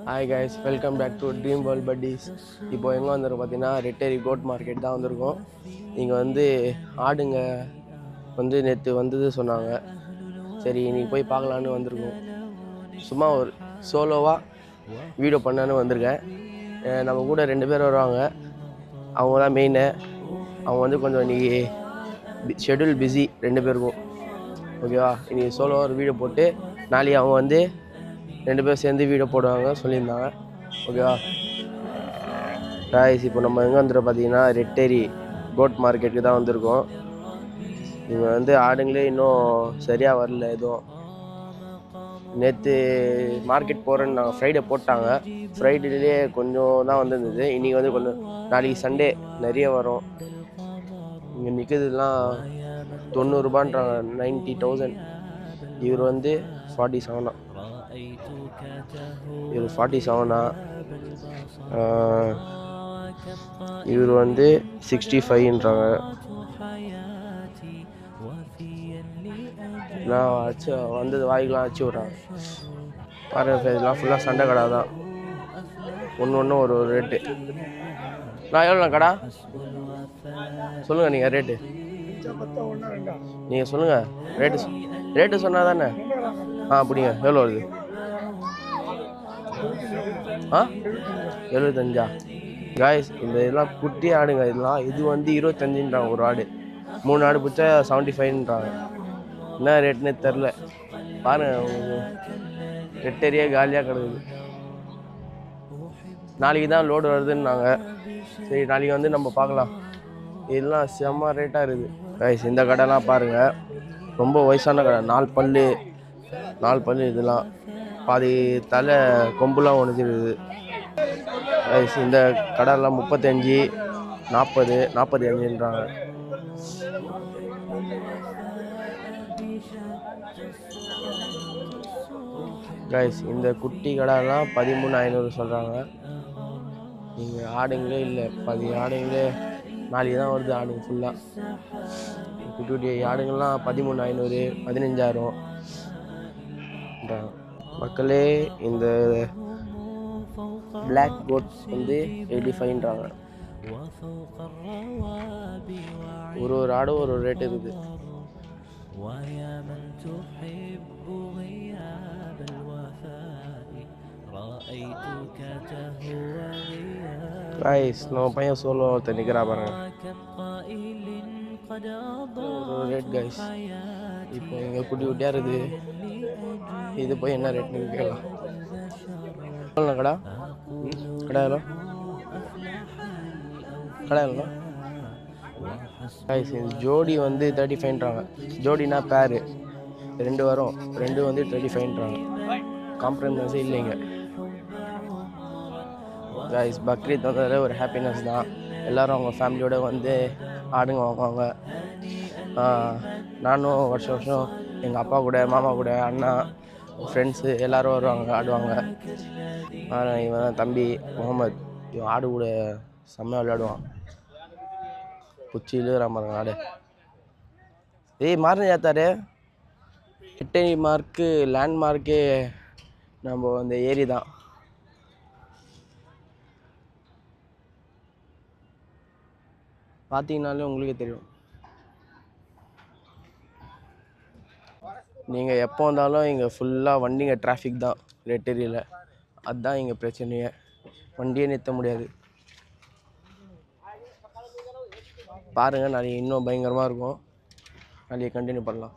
Hi guys, welcome back to dream world buddies. இப்போ எங்கே வந்திருக்கோம் பார்த்தீங்கன்னா ரெட்டேரி கோட் மார்க்கெட் தான் வந்திருக்கோம். இங்கே வந்து ஆடுங்க வந்து நேற்று வந்தது சொன்னாங்க. சரி இன்னைக்கு போய் பார்க்கலான்னு வந்திருக்கோம். சும்மா ஒரு சோலோவாக வீடியோ பண்ணான்னு வந்திருக்கேன். நம்ம கூட 2 பேர் வருவாங்க. அவங்க தான் மெயின். அவங்க வந்து கொஞ்சம் இன்றைக்கி ஷெட்யூல் பிஸி 2 பேருக்கும். ஓகேவா, இன்றைக்கி சோலோவாக ஒரு வீடியோ போட்டு நாளைக்கு அவங்க வந்து 2 பேரும் சேர்ந்து வீடியோ போடுவாங்க சொல்லியிருந்தாங்க. ஓகேவா காய்ஸ், இப்போ நம்ம எங்கே வந்துடும் பார்த்தீங்கன்னா ரெட்டேரி கோட் மார்க்கெட்டுக்கு தான் வந்திருக்கோம். இங்கே வந்து ஆடுங்களே இன்னும் சரியாக வரல. எதுவும் நேற்று மார்க்கெட் போகிறேன்னு நாங்கள் ஃப்ரைடே போட்டாங்க. ஃப்ரைடேலேயே கொஞ்சம் தான் வந்திருந்தது. இன்றைக்கி வந்து கொஞ்சம் நாளைக்கு சண்டே நிறைய வரும். இங்கே நிற்கிறதுலாம் 90 ரூபான்றாங்க, 90,000. இவர் வந்து 47. இவர் 47. இவர் வந்து 65ன்றாங்க. நான் அச்சு வந்தது வாய்க்கெலாம் அச்சு விட்றாங்க பாருங்க. இதெல்லாம் ஃபுல்லாக சண்டை கடை தான். ஒன்று ஒரு ரேட்டு. நான் எவ்வளோ கடை சொல்லுங்கள், நீங்கள் ரேட்டு நீங்கள் சொல்லுங்கள். ரேட்டு சொன்னால் தானே. அப்படிங்க எவ்வளோ வருது? 75. காய்ஸ், இந்த இதெல்லாம் குட்டி ஆடுங்க. இதெல்லாம் இது வந்து 25ன்றாங்க ஒரு ஆடு. 3 ஆடு பிடிச்சா 75ன்றாங்க. என்ன ரேட்னே தெரில. பாருங்கள், ரெட்டேரியே காலியாக கிடக்குது. நாளைக்கு தான் லோடு வருதுன்னாங்க. சரி நாளைக்கு வந்து நம்ம பார்க்கலாம். இதெல்லாம் செம்ம ரேட்டாக இருக்குது காய்ஸ். இந்த கடைலாம் பாருங்கள், ரொம்ப வயசான கடை. 4 பல் இதெல்லாம் பாதி தலை கொம்புலாம் ஒழிஞ்சிருக்குது காய்ஸ். இந்த கடைலாம் 35, 40, 45ன்றாங்க. காய்ஸ், இந்த குட்டி கடைலாம் 13,500 சொல்கிறாங்க. இங்கே ஆடுங்களே இல்லை, 10 ஆடுங்களே நாளைக்கு தான் வருது. ஆடுங்க ஃபுல்லாக குட்டி குட்டி ஆடுங்கள்லாம் 13,500, 15,000. மக்களே, இந்த பிளாக் கோட் வந்து 85ன்றாங்க. ஒரு ஆடும் ஒரு ரேட் இருக்குது. காய்ஸ், நம்ம பையன் சோலோ ஒருத்தர் நிற்கிறா பாருங்க. ஒரு ரேட் காய்ஸ். இப்போ எங்கள் குட்டி குட்டியாக இருக்குது. இது போய் என்ன ரேட்னு கேட்கலாம். கடை எவ்வளோ? காய்ஸ், ஜோடி வந்து 35ன்றாங்க. ஜோடினா பேரு 2 வரும். 2 வந்து 35ன்றாங்க. காம்ப்ரமைஸே இல்லைங்க காய்ஸ். பக்ரீத் வந்ததில் ஒரு ஹாப்பினஸ் தான். எல்லோரும் அவங்க ஃபேமிலியோடு வந்து ஆடுங்க வாங்குவாங்க. நானும் வருஷம் எங்கள் அப்பா கூட, மாமா கூட, அண்ணா, ஃப்ரெண்ட்ஸு எல்லோரும் வருவாங்க, ஆடுவாங்க. இவன் தான் தம்பி முகமது. இவன் ஆடு கூட செம்மையாக விளையாடுவான். குச்சியில் பாருங்க ஆடு. மாறின ஏத்தாரு ரெட்டேரி மார்க்கு லேண்ட்மார்க்கே நம்ம அந்த ஏரி தான். பார்த்தீங்கனாலே உங்களுக்கே தெரியும். நீங்கள் எப்போ வந்தாலும் இங்கே ஃபுல்லாக வண்டிங்க டிராஃபிக் தான் ரெட்டேரியில். அதுதான் இங்கே பிரச்சனையே. வண்டியே நிறுத்த முடியாது. பாருங்கள், நாளைக்கு இன்னும் பயங்கரமாக இருக்கும். நாளைக்கு கண்டினியூ பண்ணலாம்.